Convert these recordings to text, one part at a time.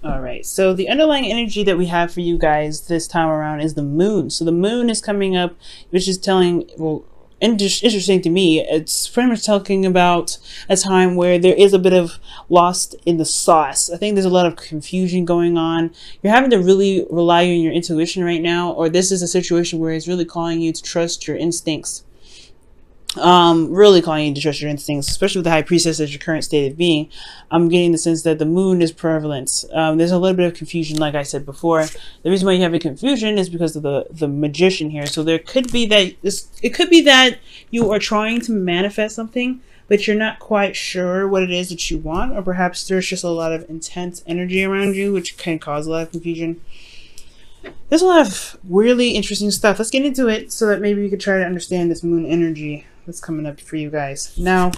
All right, so the underlying energy that we have for you guys this time around is the moon. So the moon is coming up, which is telling, well, interesting to me. It's pretty much talking about a time where there is a bit of lost in the sauce. I think there's a lot of confusion going on. You're having to really rely on your intuition right now, or this is a situation where it's really calling you to trust your instincts. Really calling you to trust your instincts, especially with the high priestess as your current state of being. I'm getting the sense that the moon is prevalent. There's a little bit of confusion, like I said before. The reason why you have a confusion is because of the magician here. So there could be that it could be that you are trying to manifest something, but you're not quite sure what it is that you want, or perhaps there's just a lot of intense energy around you, which can cause a lot of confusion. There's a lot of weirdly interesting stuff. Let's get into it so that maybe we could try to understand this moon energy that's coming up for you guys. Now,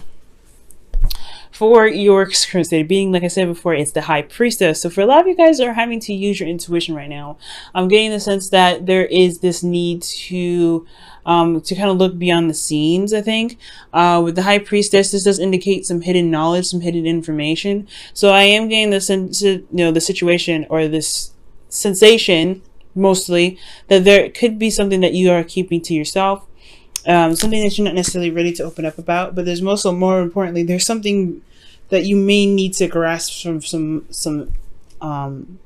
for your current state of being, like I said before, it's the high priestess. So for a lot of you guys are having to use your intuition right now. I'm getting the sense that there is this need to kind of look beyond the scenes, I think. With the high priestess, this does indicate some hidden knowledge, some hidden information. So I am getting the sense, the situation or this sensation, mostly, that there could be something that you are keeping to yourself. Something that you're not necessarily ready to open up about, but there's also, more importantly, there's something that you may need to grasp from some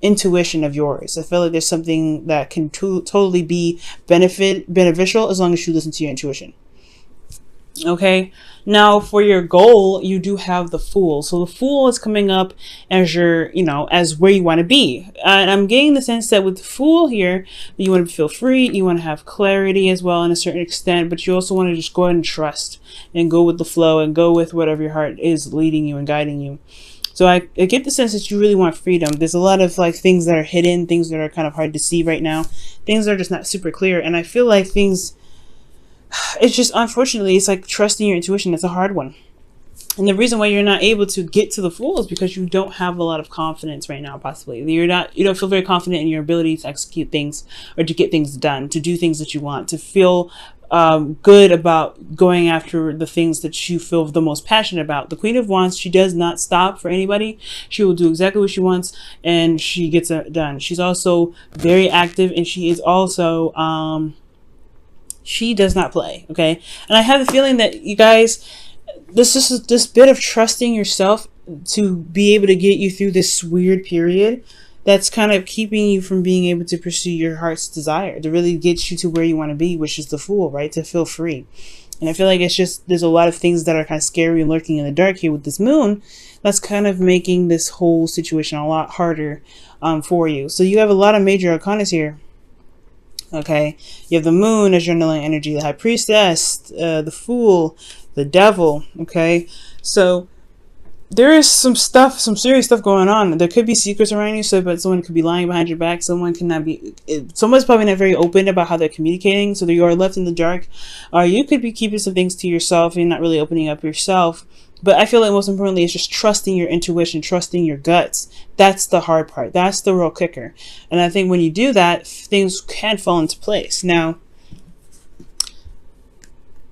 intuition of yours. I feel like there's something that can totally be beneficial as long as you listen to your intuition. Okay, now for your goal, you do have the Fool. So the Fool is coming up as your, as where you want to be. And I'm getting the sense that with the Fool here, you want to feel free, you want to have clarity as well in a certain extent, but you also want to just go ahead and trust and go with the flow and go with whatever your heart is leading you and guiding you. So I get the sense that you really want freedom. There's a lot of things that are hidden, things that are kind of hard to see right now, things that are just not super clear. And I feel like it's just, unfortunately, it's like trusting your intuition. It's a hard one. And the reason why you're not able to get to the Fool is because you don't have a lot of confidence right now, possibly. You don't feel very confident in your ability to execute things or to get things done, to do things that you want, to feel good about going after the things that you feel the most passionate about. The Queen of Wands, she does not stop for anybody. She will do exactly what she wants and she gets it done. She's also very active, and she is also she does not play, okay? And I have the feeling that you guys, this bit of trusting yourself to be able to get you through this weird period that's kind of keeping you from being able to pursue your heart's desire, to really get you to where you want to be, which is the Fool, right? To feel free. And I feel like it's just, there's a lot of things that are kind of scary and lurking in the dark here with this moon. That's kind of making this whole situation a lot harder for you. So you have a lot of major arcanas here. Okay, you have the moon as your underlying energy, the high priestess, the Fool, the devil. Okay, so there is some serious stuff going on. There could be secrets around you, but someone could be lying behind your back. Someone's probably not very open about how they're communicating, so that you are left in the dark. Or you could be keeping some things to yourself and not really opening up yourself. But I feel like most importantly, it's just trusting your intuition, trusting your guts. That's the hard part. That's the real kicker. And I think when you do that, things can fall into place. Now,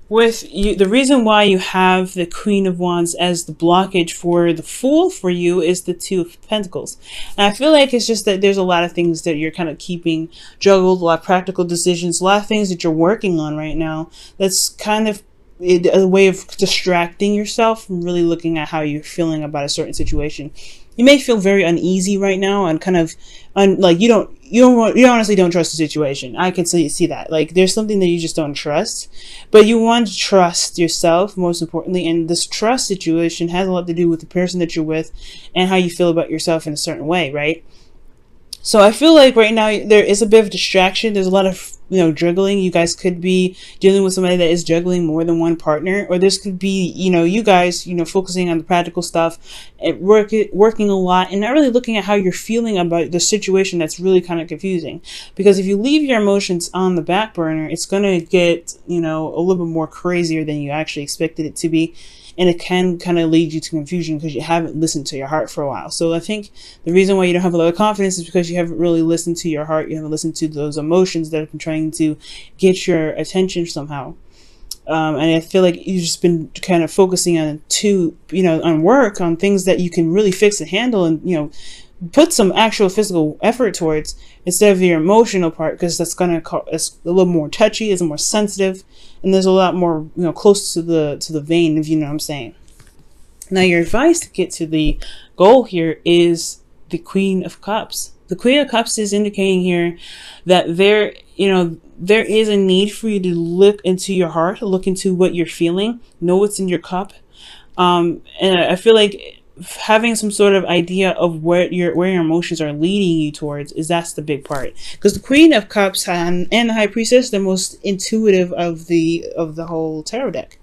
with you, the reason why you have the Queen of Wands as the blockage for the Fool for you is the Two of Pentacles. And I feel like it's just that there's a lot of things that you're kind of keeping juggled, a lot of practical decisions, a lot of things that you're working on right now. That's kind of a way of distracting yourself from really looking at how you're feeling about a certain situation. You may feel very uneasy right now and kind of like you honestly don't trust the situation. I can see that. Like there's something that you just don't trust, but you want to trust yourself most importantly. And this trust situation has a lot to do with the person that you're with and how you feel about yourself in a certain way, right? So I feel like right now there is a bit of distraction. There's a lot of, juggling. You guys could be dealing with somebody that is juggling more than one partner, or this could be, you guys, focusing on the practical stuff and working a lot and not really looking at how you're feeling about the situation. That's really kind of confusing, because if you leave your emotions on the back burner, it's going to get, a little bit more crazier than you actually expected it to be. And it can kind of lead you to confusion because you haven't listened to your heart for a while. So I think the reason why you don't have a lot of confidence is because you haven't really listened to your heart. You haven't listened to those emotions that have been trying to get your attention somehow. And I feel like you've just been kind of focusing on on work, on things that you can really fix and handle, and put some actual physical effort towards instead of your emotional part, because that's gonna it's a little more touchy, it's more sensitive, and there's a lot more, you know, close to the vein, if you know what I'm saying. Now, your advice to get to the goal here is the Queen of Cups. The Queen of Cups is indicating here that there is a need for you to look into your heart, look into what you're feeling, know what's in your cup. And I feel like having some sort of idea of where your emotions are leading you towards that's the big part, because the Queen of Cups and the High Priestess are the most intuitive of the whole tarot deck,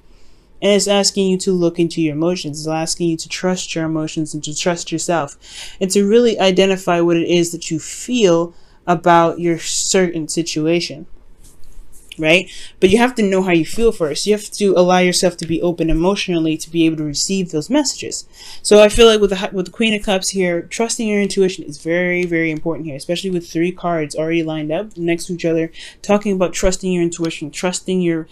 and it's asking you to look into your emotions. It's asking you to trust your emotions and to trust yourself, and to really identify what it is that you feel about your certain situation. Right? But you have to know how you feel first. You have to allow yourself to be open emotionally to be able to receive those messages. So I feel like with the Queen of Cups here, trusting your intuition is very, very important here, especially with 3 cards already lined up next to each other, talking about trusting your intuition, trusting your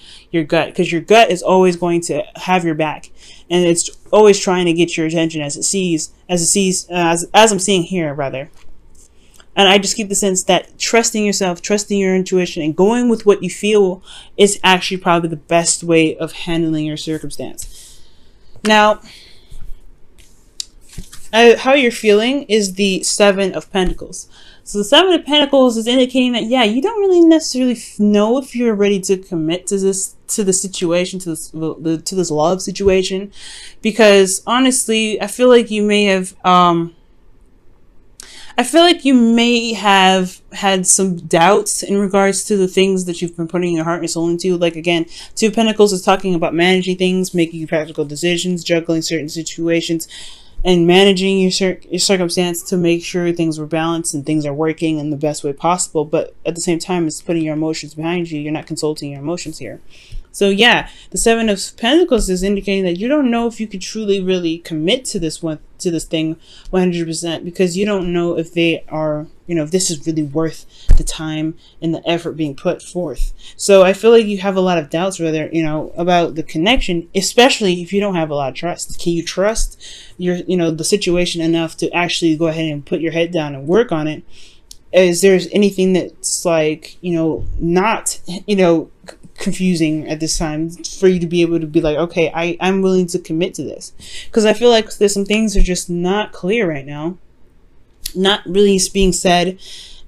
gut, because your gut is always going to have your back, and it's always trying to get your attention as I'm seeing here, rather. And I just keep the sense that trusting yourself, trusting your intuition, and going with what you feel is actually probably the best way of handling your circumstance. Now, how you're feeling is the 7 of Pentacles. So the 7 of Pentacles is indicating that, yeah, you don't really necessarily know if you're ready to commit to the situation, to this love situation, because honestly, I feel like you may have had some doubts in regards to the things that you've been putting your heart and soul into. Like, again, 2 of Pentacles is talking about managing things, making practical decisions, juggling certain situations, and managing your circumstance to make sure things were balanced and things are working in the best way possible. But at the same time, it's putting your emotions behind you. You're not consulting your emotions here. So yeah, the 7 of Pentacles is indicating that you don't know if you could truly really commit to this thing 100%, because you don't know if they are, if this is really worth the time and the effort being put forth. So I feel like you have a lot of doubts whether, about the connection, especially if you don't have a lot of trust. Can you trust the situation enough to actually go ahead and put your head down and work on it? Is there anything that's like, not, confusing at this time for you to be able to be like, okay, I'm willing to commit to this? Because I feel like there's some things that are just not clear right now, not really being said,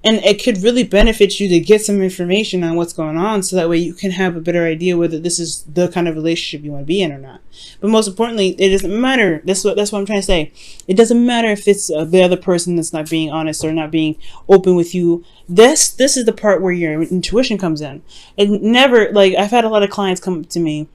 and it could really benefit you to get some information on what's going on, so that way you can have a better idea whether this is the kind of relationship you want to be in or not. But most importantly, it doesn't matter. That's what I'm trying to say. It doesn't matter if it's the other person that's not being honest or not being open with you. This is the part where your intuition comes in. It never, like, I've had a lot of clients come to me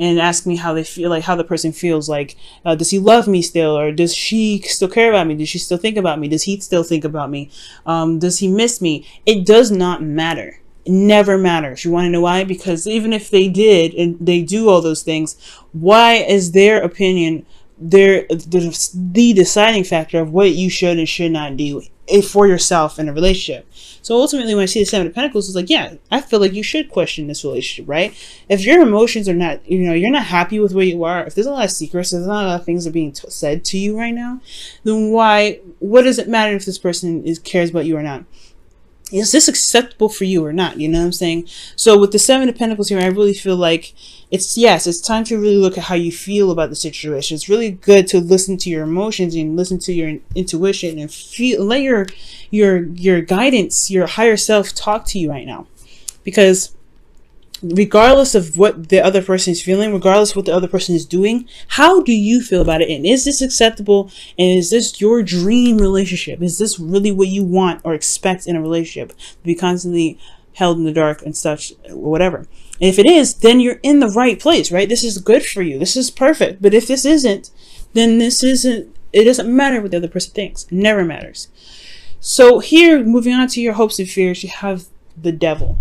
and ask me how they feel, like how the person feels, like, does he love me still, or does she still care about me? Does she still think about me? Does he still think about me? Does he miss me? It does not matter. It never matters. You want to know why? Because even if they did and they do all those things, why is their opinion the deciding factor of what you should and should not do for yourself in a relationship? So ultimately, when I see the 7 of Pentacles, it's like, yeah, I feel like you should question this relationship, right? If your emotions are not, you're not happy with where you are, if there's a lot of secrets, there's not a lot of things that are being said to you right now, then what does it matter if this person cares about you or not? Is this acceptable for you or not? You know what I'm saying? So with the 7 of Pentacles here, I really feel like it's time to really look at how you feel about the situation. It's really good to listen to your emotions and listen to your intuition and let your guidance, your higher self talk to you right now. Because regardless of what the other person is feeling, regardless of what the other person is doing, how do you feel about it? And is this acceptable? And is this your dream relationship? Is this really what you want or expect in a relationship? To be constantly held in the dark and such, whatever. And if it is, then you're in the right place, right? This is good for you. This is perfect. But if this isn't, then it doesn't matter what the other person thinks. It never matters. So here, moving on to your hopes and fears, you have the Devil.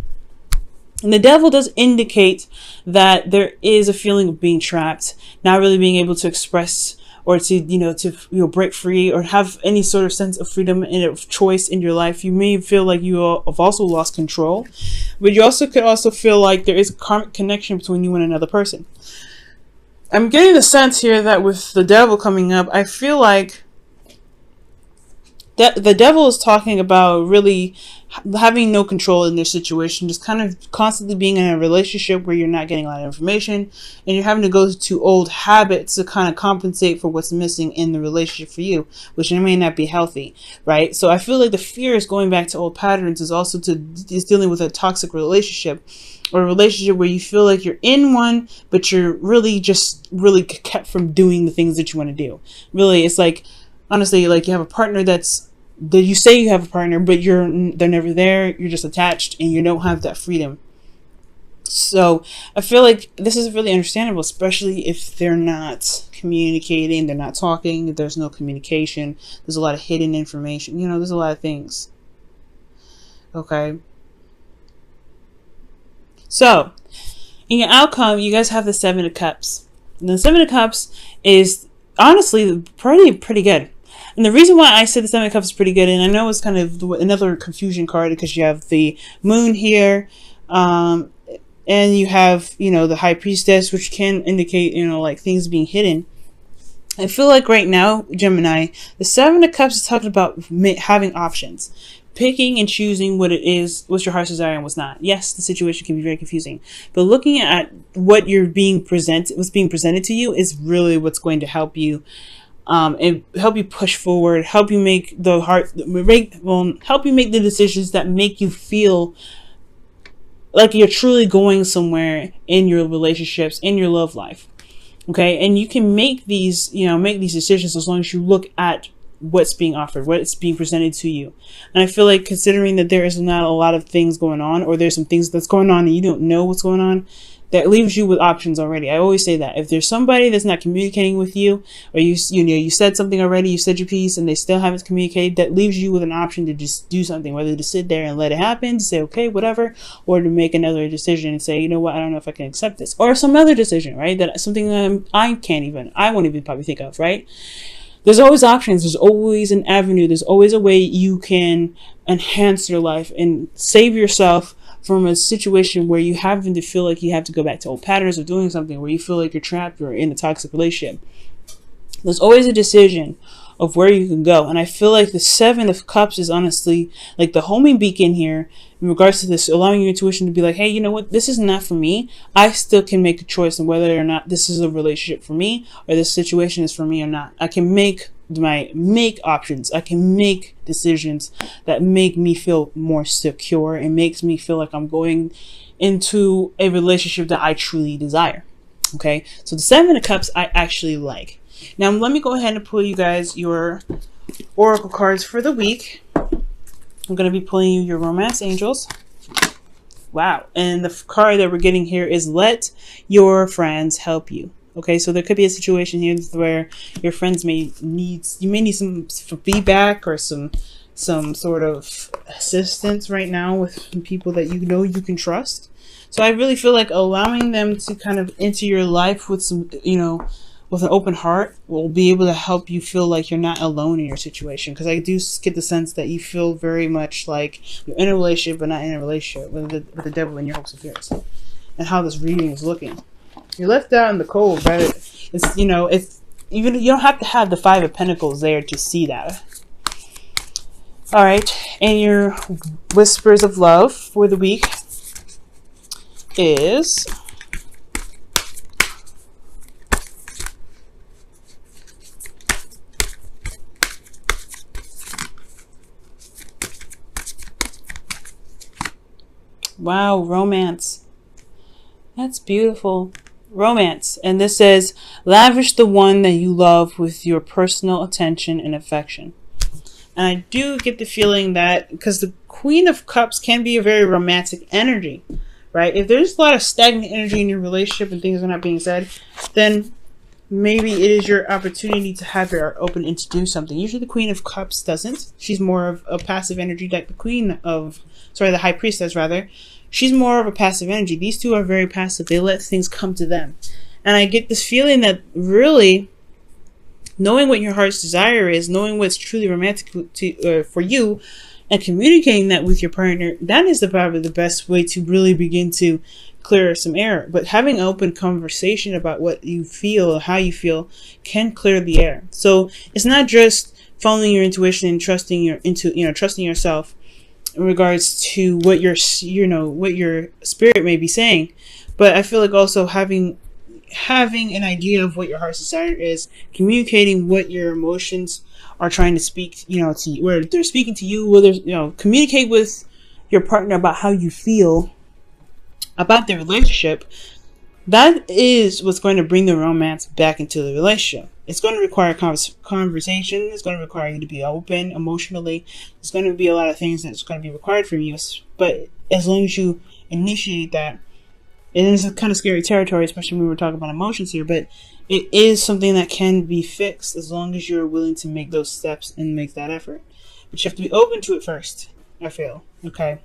And the Devil does indicate that there is a feeling of being trapped, not really being able to express or to break free or have any sort of sense of freedom and of choice in your life. You may feel like you have also lost control, but you could also feel like there is a karmic connection between you and another person. I'm getting the sense here that with the Devil coming up, I feel like the devil is talking about really having no control in their situation, just kind of constantly being in a relationship where you're not getting a lot of information and you're having to go to old habits to kind of compensate for what's missing in the relationship for you, which may not be healthy, right? So I feel like the fear is going back to old patterns, is also is dealing with a toxic relationship, or a relationship where you feel like you're in one, but you're really kept from doing the things that you want to do. Really, it's like, honestly, like you have a partner that you say you have a partner, but they're never there. You're just attached and you don't have that freedom. So I feel like this is really understandable, especially if they're not communicating, they're not talking, there's no communication, there's a lot of hidden information, there's a lot of things. Okay. So in your outcome, you guys have the Seven of Cups. And the Seven of Cups is honestly pretty good. And the reason why I said the Seven of Cups is pretty good, and I know it's kind of another confusion card because you have the Moon here, and you have, the High Priestess, which can indicate, like things being hidden. I feel like right now, Gemini, the Seven of Cups is talking about having options. Picking and choosing what it is, what's your heart's desire and what's not. Yes, the situation can be very confusing, but looking at what's being presented to you is really what's going to help you, and help you push forward, help you make help you make the decisions that make you feel like you're truly going somewhere in your relationships, in your love life. Okay, and you can make these decisions as long as you look at what's being offered, what's being presented to you. And I feel like, considering that there is not a lot of things going on, or there's some things that's going on and you don't know what's going on, that leaves you with options already. I always say that if there's somebody that's not communicating with you, or you said something already, you said your piece and they still haven't communicated, that leaves you with an option to just do something, whether to sit there and let it happen, to say okay, whatever, or to make another decision and say, you know what, I don't know if I can accept this, or some other decision, right? That something that I won't even probably think of, right? There's always options. There's always an avenue. There's always a way you can enhance your life and save yourself from a situation where you happen to feel like you have to go back to old patterns of doing something, where you feel like you're trapped or in a toxic relationship. There's always a decision of where you can go. And I feel like the Seven of Cups is honestly like the homing beacon here in regards to this, allowing your intuition to be like, hey, you know what, this is not for me. I still can make a choice on whether or not this is a relationship for me, or this situation is for me or not. I can make options. I can make decisions that make me feel more secure and makes me feel like I'm going into a relationship that I truly desire. Okay, so the Seven of Cups I actually like. Now let me go ahead and pull you guys your oracle cards for the week. I'm going to be pulling you your romance angels. Wow. And the card that we're getting here is let your friends help you. Okay, so there could be a situation here where your friends may need some feedback or some sort of assistance right now with people that you know you can trust. So I really feel like allowing them to kind of enter your life with some, with an open heart will be able to help you feel like you're not alone in your situation. Because I do get the sense that you feel very much like you're in a relationship but not in a relationship with the devil in your hopes and fears. And how this reading is looking. You're left out in the cold, but it's even, you don't have to have the Five of Pentacles there to see that. All right, and your whispers of love for the week is wow, romance. That's beautiful. Romance. And this says, lavish the one that you love with your personal attention and affection. And I do get the feeling that, because the Queen of Cups can be a very romantic energy, right? If there's a lot of stagnant energy in your relationship and things are not being said, then maybe it is your opportunity to have your heart open and to do something. Usually the Queen of Cups doesn't. She's more of a passive energy, like the High Priestess rather. She's more of a passive energy. These two are very passive. They let things come to them. And I get this feeling that really knowing what your heart's desire is, knowing what's truly romantic for you, and communicating that with your partner, that is probably the best way to really begin to clear some air. But having an open conversation about what you feel or how you feel can clear the air. So it's not just following your intuition and trusting trusting yourself in regards to what what your spirit may be saying. But I feel like also having an idea of what your heart's desire is, communicating what your emotions are trying to speak, to you, where they're speaking to you, whether communicate with your partner about how you feel about their relationship. That is what's going to bring the romance back into the relationship. It's going to require conversation. It's going to require you to be open emotionally. It's going to be a lot of things that's going to be required from you. But as long as you initiate that, it is kind of scary territory, especially when we're talking about emotions here. But it is something that can be fixed as long as you're willing to make those steps and make that effort. But you have to be open to it first, I feel. Okay.